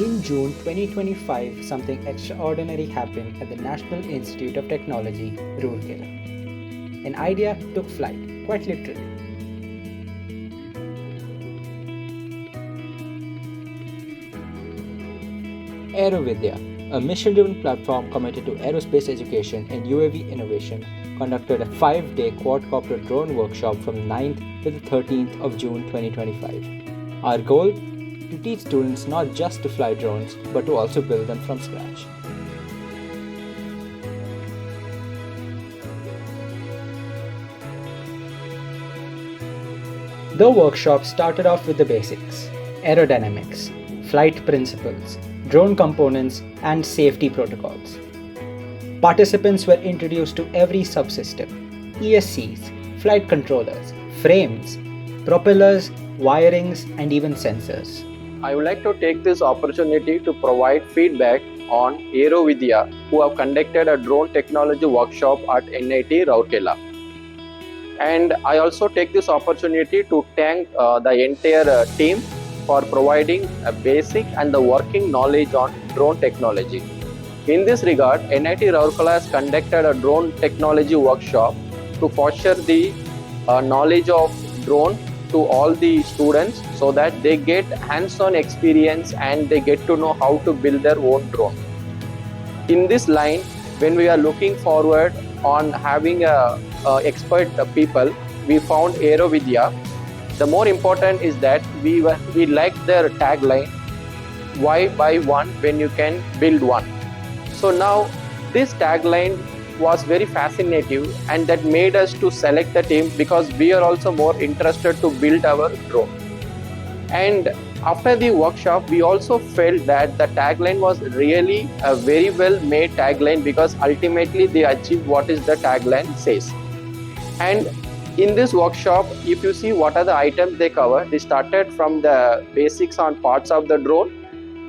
In June 2025, something extraordinary happened at the National Institute of Technology, Rourkela. An idea took flight, quite literally. AeroVidya, a mission-driven platform committed to aerospace education and UAV innovation, conducted a 5-day quadcopter drone workshop from 9th to the 13th of June 2025. Our goal? To teach students not just to fly drones, but to also build them from scratch. The workshop started off with the basics: aerodynamics, flight principles, drone components, and safety protocols. Participants were introduced to every subsystem: ESCs, flight controllers, frames, propellers, wirings, and even sensors. I would like to take this opportunity to provide feedback on AeroVidya, who have conducted a drone technology workshop at NIT Rourkela. And I also take this opportunity to thank the entire team for providing a basic and the working knowledge on drone technology. In this regard, NIT Rourkela has conducted a drone technology workshop to foster the knowledge of drone to all the students, so that they get hands-on experience and they get to know how to build their own drone. In this line, when we are looking forward on having expert people, we found AeroVidya. The more important is that we like their tagline, "Why buy one when you can build one?" So now this tagline was very fascinating, and that made us to select the team, because we are also more interested to build our drone. And after the workshop, we also felt that the tagline was really a very well made tagline, because ultimately they achieved what is the tagline says. And in this workshop, if you see what are the items they cover, they started from the basics on parts of the drone.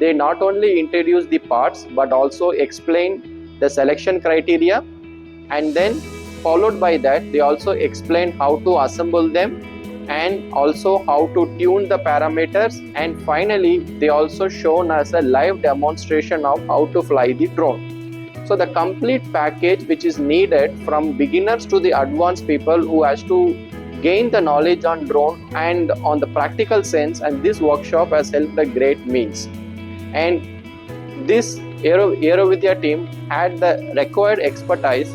They not only introduced the parts but also explained the selection criteria, and then followed by that they also explained how to assemble them and also how to tune the parameters, and finally they also shown us a live demonstration of how to fly the drone. So the complete package which is needed from beginners to the advanced people who has to gain the knowledge on drone and on the practical sense, and this workshop has helped a great means. And this AeroVidya team had the required expertise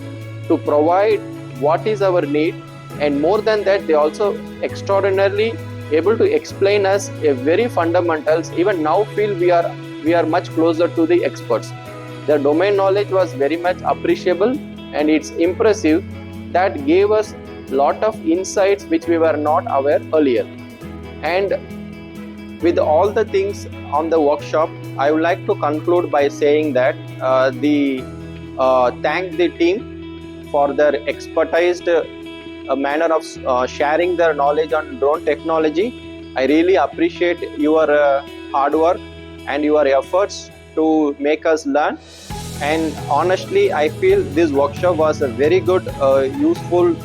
to provide what is our need, and more than that they also extraordinarily able to explain us a very fundamentals. Even now feel we are much closer to the experts. Their domain knowledge was very much appreciable, and it's impressive. That gave us lot of insights which we were not aware earlier. And with all the things on the workshop, I would like to conclude by saying that thank the team for their expertise manner of sharing their knowledge on drone technology. I really appreciate your hard work and your efforts to make us learn. And honestly, I feel this workshop was a very good, useful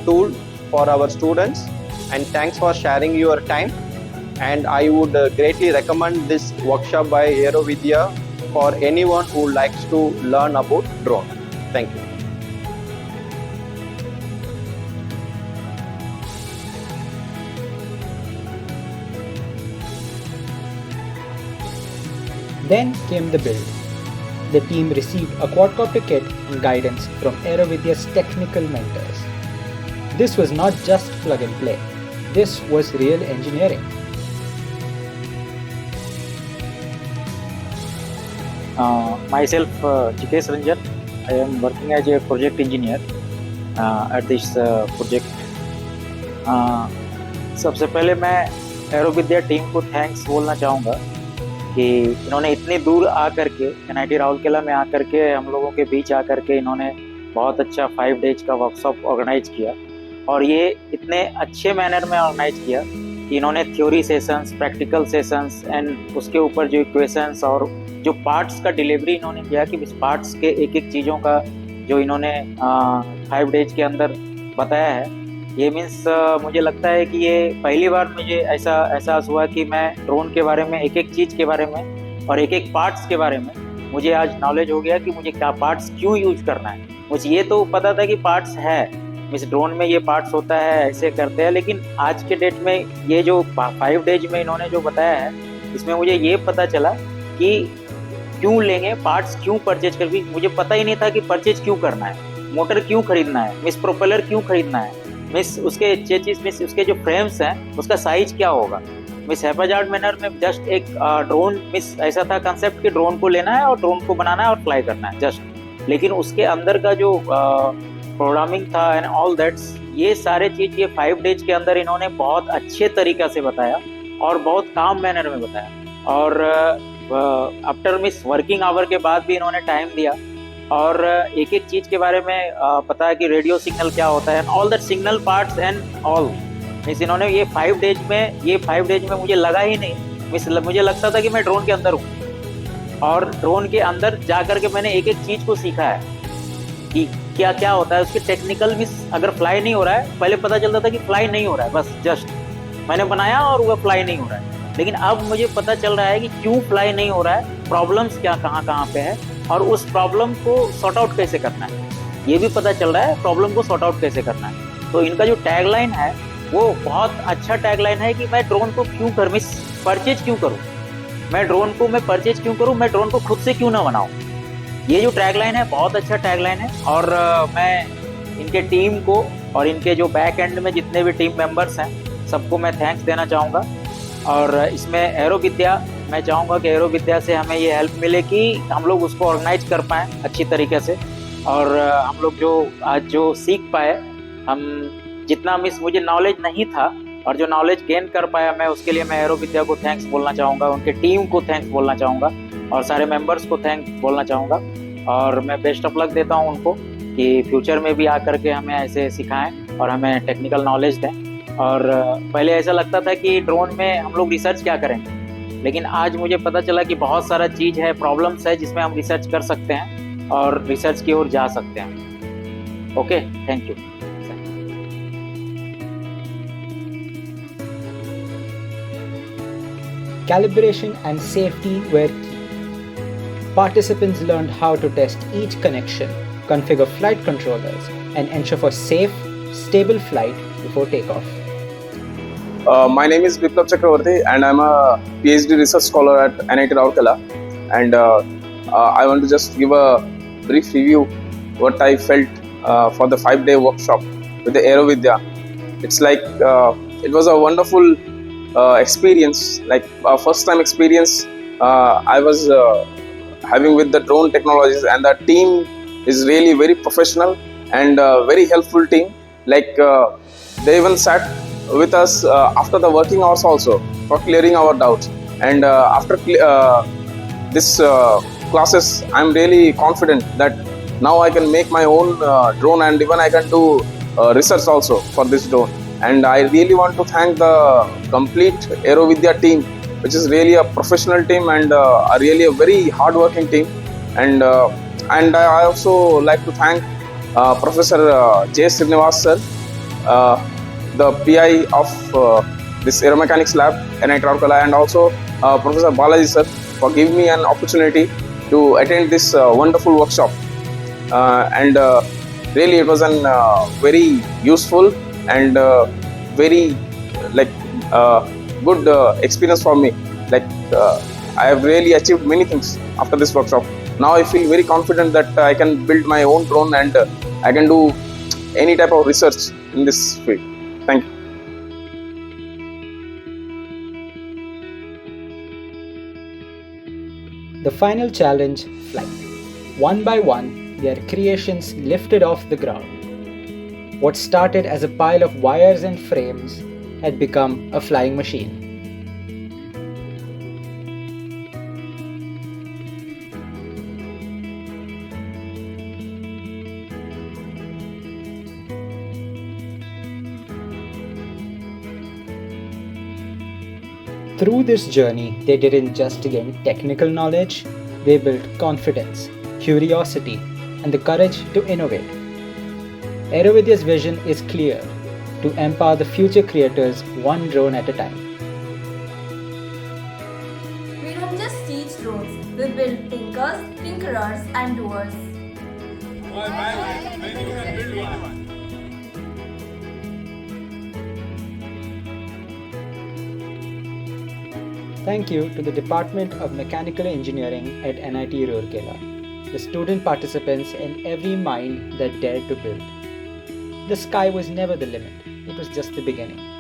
tool for our students. And thanks for sharing your time. And I would greatly recommend this workshop by AeroVidya for anyone who likes to learn about drone. Thank you. Then came the build. The team received a quadcopter kit and guidance from AeroVidya's technical mentors. This was not just plug and play. This was real engineering. Myself, Jitesh Ranjan. I am working as a project engineer at this project. सबसे पहले मैं एरोविद्या team को thanks बोलना चाहूँगा कि इन्होंने इतनी दूर आकर के NIT राउरकेला में आकर के हम लोगों के बीच आकर के इन्होंने बहुत अच्छा 5 डेज का वर्कशॉप ऑर्गेनाइज किया, और ये इतने अच्छे मैनर में ऑर्गेनाइज किया कि इन्होंने theory sessions, practical sessions and उसके ऊपर जो इक्वेशंस और जो पार्ट्स का डिलीवरी इन्होंने किया कि इस पार्ट्स के एक एक चीज़ों का जो इन्होंने 5 डेज के अंदर बताया है, ये मीन्स मुझे लगता है कि ये पहली बार मुझे ऐसा एहसास हुआ कि मैं ड्रोन के बारे में एक एक चीज़ के बारे में और एक एक पार्ट्स के बारे में मुझे आज नॉलेज हो गया कि मुझे क्या पार्ट्स क्यों यूज करना है। मुझे ये तो पता था कि पार्ट्स है, इस ड्रोन में ये पार्ट्स होता है, ऐसे करते हैं, लेकिन आज के डेट में ये जो 5 डेज में इन्होंने जो बताया है, इसमें मुझे ये पता चला कि क्यों लेंगे पार्ट्स, क्यों परचेज करके। मुझे पता ही नहीं था कि परचेज क्यों करना है, मोटर क्यों खरीदना है, मिस प्रोपेलर क्यों खरीदना है, मिस उसके चेचिस, मिस उसके जो फ्रेम्स हैं उसका साइज क्या होगा। मिस हैप्पीजार्ड मैनर में जस्ट एक ड्रोन, मिस ऐसा था कंसेप्ट कि ड्रोन को लेना है और ड्रोन को बनाना है और फ्लाई करना है जस्ट, लेकिन उसके अंदर का जो प्रोग्रामिंग था एंड ऑल दैट्स, ये सारे चीज ये 5 डेज के अंदर इन्होंने बहुत अच्छे तरीका से बताया और बहुत काम मैनर में बताया। और आफ्टर मिस वर्किंग आवर के बाद भी इन्होंने टाइम दिया और एक एक चीज के बारे में पता है कि रेडियो सिग्नल क्या होता है, all that signal parts and all. Miss इन्होंने ये 5 डेज में मुझे लगा ही नहीं, मिस मुझे लगता था कि मैं ड्रोन के अंदर हूँ, और ड्रोन के अंदर जा करके मैंने एक एक चीज को सीखा है कि क्या क्या होता है उसके टेक्निकल। मिस अगर फ्लाई नहीं हो रहा है, पहले पता चलता था कि फ्लाई नहीं हो रहा है, बस जस्ट मैंने बनाया और वो फ्लाई नहीं हो रहा है, लेकिन अब मुझे पता चल रहा है कि क्यों फ्लाई नहीं हो रहा है, प्रॉब्लम्स क्या कहाँ पे है और उस प्रॉब्लम को सॉर्ट आउट कैसे करना है, ये भी पता चल रहा है प्रॉब्लम को सॉर्ट आउट कैसे करना है। तो इनका जो टैगलाइन है वो बहुत अच्छा टैगलाइन है कि मैं ड्रोन को क्यों परचेज क्यों करूँ, मैं ड्रोन को परचेज क्यों करूँ, मैं ड्रोन को खुद से क्यों ना बनाऊँ। ये जो टैगलाइन है बहुत अच्छा टैगलाइन है और मैं इनके टीम को और इनके जो बैक एंड में जितने भी टीम मेंबर्स हैं सबको मैं थैंक्स देना चाहूँगा। और इसमें एरोविद्या, मैं चाहूँगा कि एरोविद्या से हमें ये हेल्प मिले कि हम लोग उसको ऑर्गेनाइज कर पाएँ अच्छी तरीके से, और हम लोग जो आज जो सीख पाए, हम जितना मिस मुझे नॉलेज नहीं था और जो नॉलेज गेन कर पाया मैं, उसके लिए मैं एरोविद्या को थैंक्स बोलना चाहूँगा, उनके टीम को थैंक्स बोलना चाहूँगा और सारे मेंबर्स को थैंक्स बोलना चाहूँगा। और मैं बेस्ट ऑफ लक देता हूँ उनको कि फ्यूचर में भी आकर के हमें ऐसे सिखाएं और हमें टेक्निकल नॉलेज दें। और पहले ऐसा लगता था कि ड्रोन में हम लोग रिसर्च क्या करेंगे, लेकिन आज मुझे पता चला कि बहुत सारा चीज़ है, प्रॉब्लम्स है जिसमें हम रिसर्च कर सकते हैं और रिसर्च की ओर जा सकते हैं। Okay, thank you. Calibration and safety were key. Participants learned how to test each connection, configure flight controllers, and ensure for safe, stable flight before takeoff. My name is Biplab Chakravarti and I'm a PhD research scholar at NIT Rourkela, and I want to just give a brief review what I felt for the 5-day workshop with the AeroVidya. It's like it was a wonderful experience, like a first time experience I was having with the drone technologies, and the team is really very professional and very helpful team. Like they even sat with us after the working hours also for clearing our doubts, and after this classes I'm really confident that now I can make my own drone, and even I can do research also for this drone. And I really want to thank the complete AeroVidya team, which is really a professional team and really a very hard-working team. And I also like to thank Professor J. Srinivas sir, the PI of this aeromechanics lab, NIT Rourkela, and also Professor Balaji sir for giving me an opportunity to attend this wonderful workshop. And really, it was an very useful and very good experience for me. Like I have really achieved many things after this workshop. Now I feel very confident that I can build my own drone and I can do any type of research in this field. Thank you. The final challenge, flight. One by one, their creations lifted off the ground. What started as a pile of wires and frames had become a flying machine. Through this journey, they didn't just gain technical knowledge, they built confidence, curiosity, and the courage to innovate. AeroVidya's vision is clear: to empower the future creators one drone at a time. We don't just teach drones, we build thinkers, tinkerers and doers. Thank you to the Department of Mechanical Engineering at NIT Rourkela, the student participants and every mind that dared to build. The sky was never the limit, it was just the beginning.